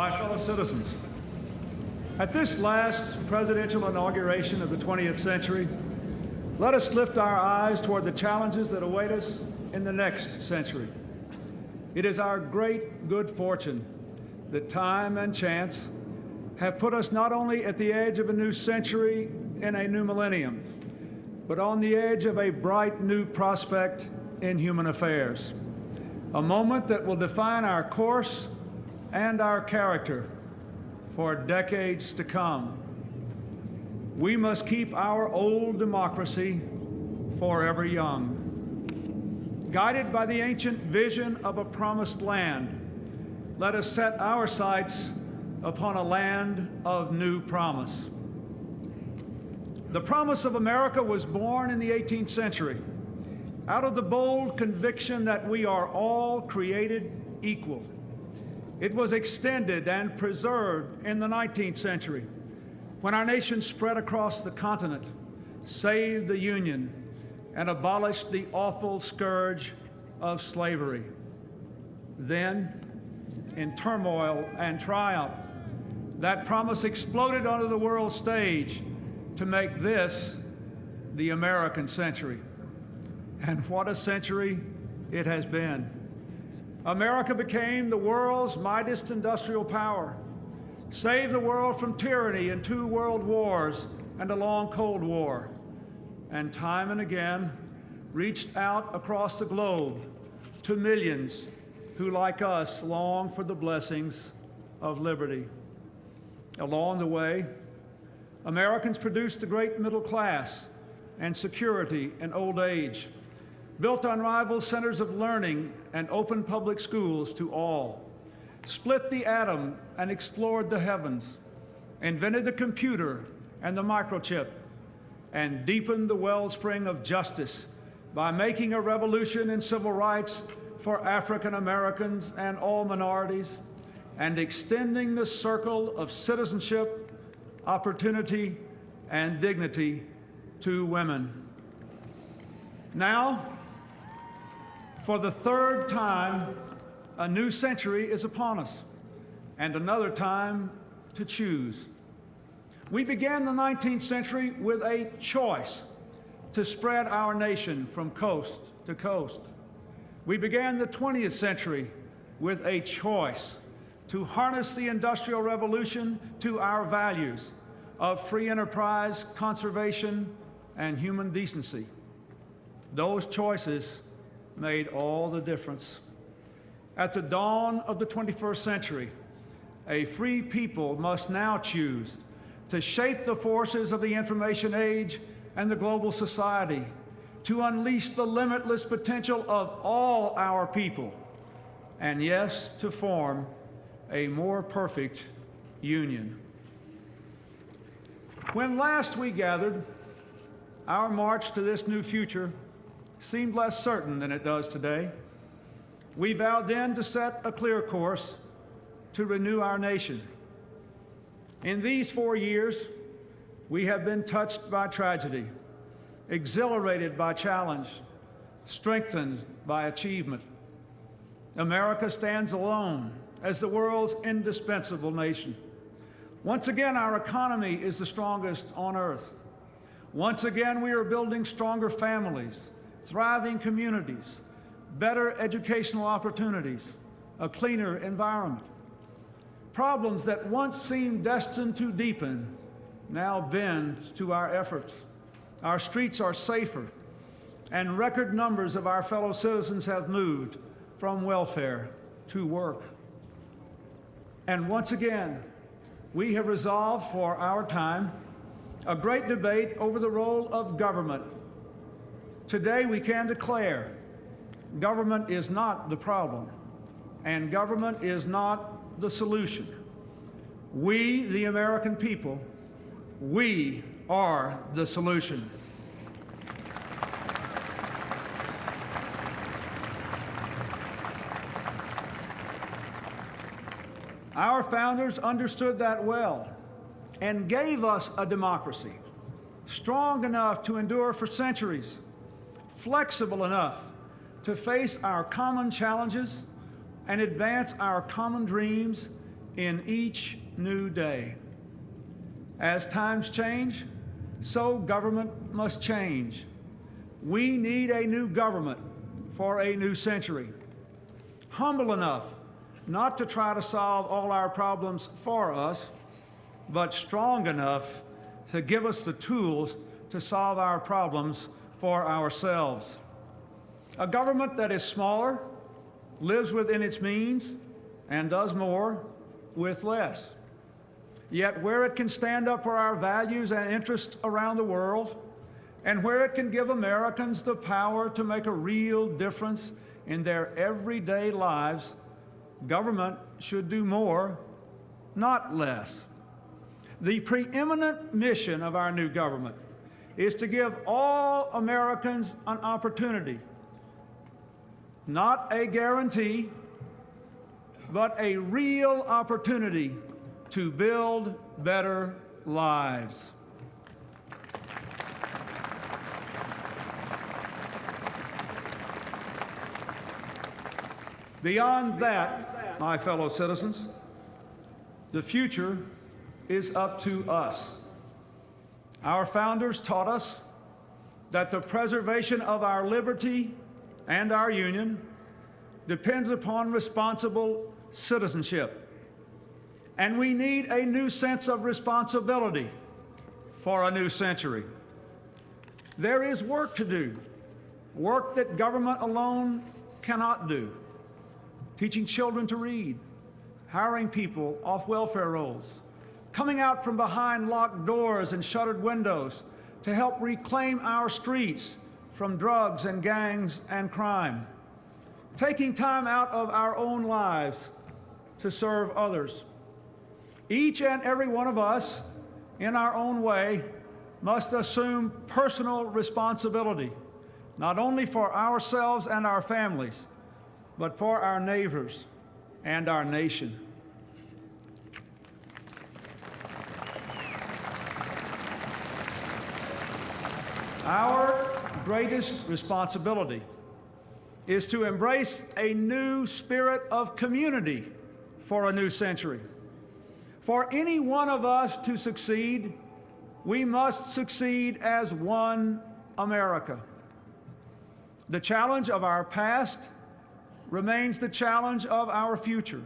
my fellow citizens. At this last presidential inauguration of the 20th century, let us lift our eyes toward the challenges that await us in the next century. It is our great good fortune that time and chance have put us not only at the edge of a new century in a new millennium, but on the edge of a bright new prospect in human affairs. A moment that will define our course and our character for decades to come. We must keep our old democracy forever young. Guided by the ancient vision of a promised land, let us set our sights upon a land of new promise. The promise of America was born in the 18th century out of the bold conviction that we are all created equal. It was extended and preserved in the 19th century when our nation spread across the continent, saved the Union, and abolished the awful scourge of slavery. Then, in turmoil and triumph, that promise exploded onto the world stage to make this the American century. And what a century it has been. America became the world's mightiest industrial power, saved the world from tyranny in 2 world wars and a long Cold War, and time and again reached out across the globe to millions who, like us, long for the blessings of liberty. Along the way, Americans produced the great middle class and security in old age, built unrivaled centers of learning and open public schools to all, split the atom and explored the heavens, invented the computer and the microchip, and deepened the wellspring of justice by making a revolution in civil rights for African Americans and all minorities, and extending the circle of citizenship, opportunity, and dignity to women. Now, for the 3rd time, a new century is upon us, and another time to choose. We began the 19th century with a choice to spread our nation from coast to coast. We began the 20th century with a choice to harness the Industrial Revolution to our values of free enterprise, conservation, and human decency. Those choices made all the difference. At the dawn of the 21st century, a free people must now choose to shape the forces of the information age and the global society, to unleash the limitless potential of all our people, and yes, to form a more perfect union. When last we gathered, our march to this new future seemed less certain than it does today. We vowed then to set a clear course to renew our nation. In these 4 years, we have been touched by tragedy, exhilarated by challenge, strengthened by achievement. America stands alone as the world's indispensable nation. Once again, our economy is the strongest on earth. Once again, we are building stronger families, thriving communities, better educational opportunities, a cleaner environment. Problems that once seemed destined to deepen now bend to our efforts. Our streets are safer, and record numbers of our fellow citizens have moved from welfare to work. And once again, we have resolved for our time a great debate over the role of government. Today, we can declare government is not the problem, and government is not the solution. We, the American people, we are the solution. Our founders understood that well and gave us a democracy strong enough to endure for centuries, flexible enough to face our common challenges and advance our common dreams in each new day. As times change, so government must change. We need a new government for a new century, humble enough not to try to solve all our problems for us, but strong enough to give us the tools to solve our problems for ourselves. A government that is smaller, lives within its means, and does more with less. Yet where it can stand up for our values and interests around the world, and where it can give Americans the power to make a real difference in their everyday lives, government should do more, not less. The preeminent mission of our new government is to give all Americans an opportunity, not a guarantee, but a real opportunity to build better lives. Beyond that, my fellow citizens, the future is up to us. Our founders taught us that the preservation of our liberty and our union depends upon responsible citizenship. And we need a new sense of responsibility for a new century. There is work to do, work that government alone cannot do. Teaching children to read, hiring people off welfare rolls, coming out from behind locked doors and shuttered windows to help reclaim our streets from drugs and gangs and crime, taking time out of our own lives to serve others. Each and every one of us, in our own way, must assume personal responsibility, not only for ourselves and our families, but for our neighbors and our nation. Our greatest responsibility is to embrace a new spirit of community for a new century. For any one of us to succeed, we must succeed as one America. The challenge of our past remains the challenge of our future.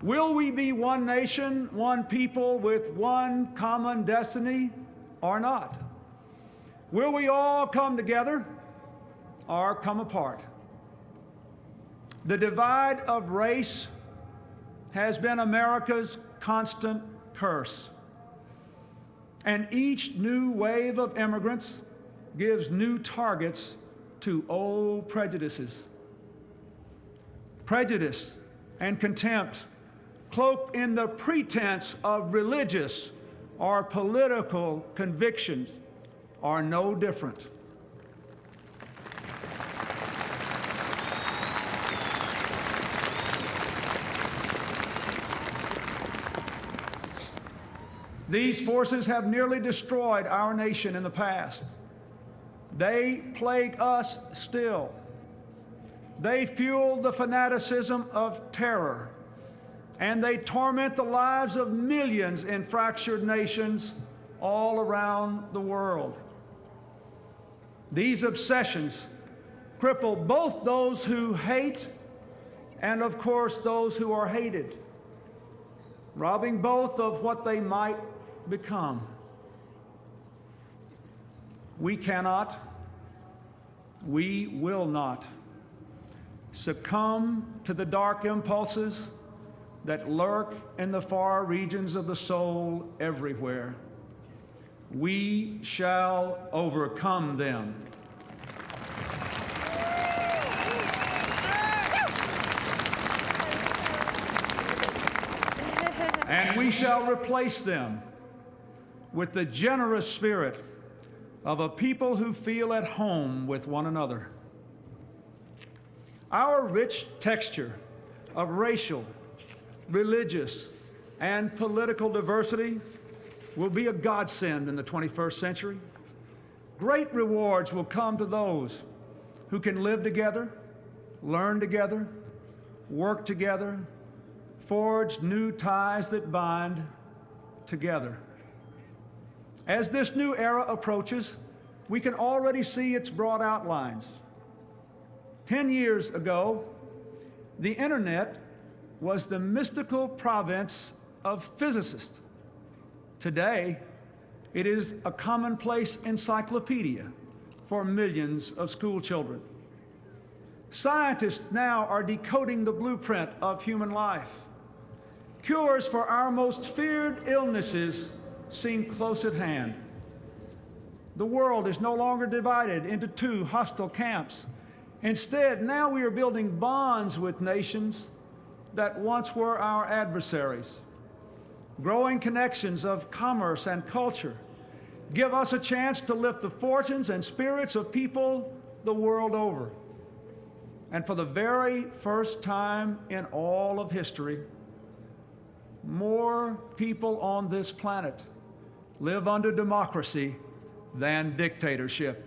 Will we be one nation, one people with one common destiny or not? Will we all come together or come apart? The divide of race has been America's constant curse. And each new wave of immigrants gives new targets to old prejudices. Prejudice and contempt, cloaked in the pretense of religious or political convictions, are no different. These forces have nearly destroyed our nation in the past. They plague us still. They fuel the fanaticism of terror, and they torment the lives of millions in fractured nations all around the world. These obsessions cripple both those who hate and, of course, those who are hated, robbing both of what they might become. We cannot, we will not succumb to the dark impulses that lurk in the far regions of the soul everywhere. We shall overcome them. And we shall replace them with the generous spirit of a people who feel at home with one another. Our rich texture of racial, religious, and political diversity will be a godsend in the 21st century. Great rewards will come to those who can live together, learn together, work together, forged new ties that bind together. As this new era approaches, we can already see its broad outlines. 10 years ago, the internet was the mystical province of physicists. Today, it is a commonplace encyclopedia for millions of school children. Scientists now are decoding the blueprint of human life. Cures for our most feared illnesses seem close at hand. The world is no longer divided into two hostile camps. Instead, now we are building bonds with nations that once were our adversaries. Growing connections of commerce and culture give us a chance to lift the fortunes and spirits of people the world over. And for the very first time in all of history, more people on this planet live under democracy than dictatorship.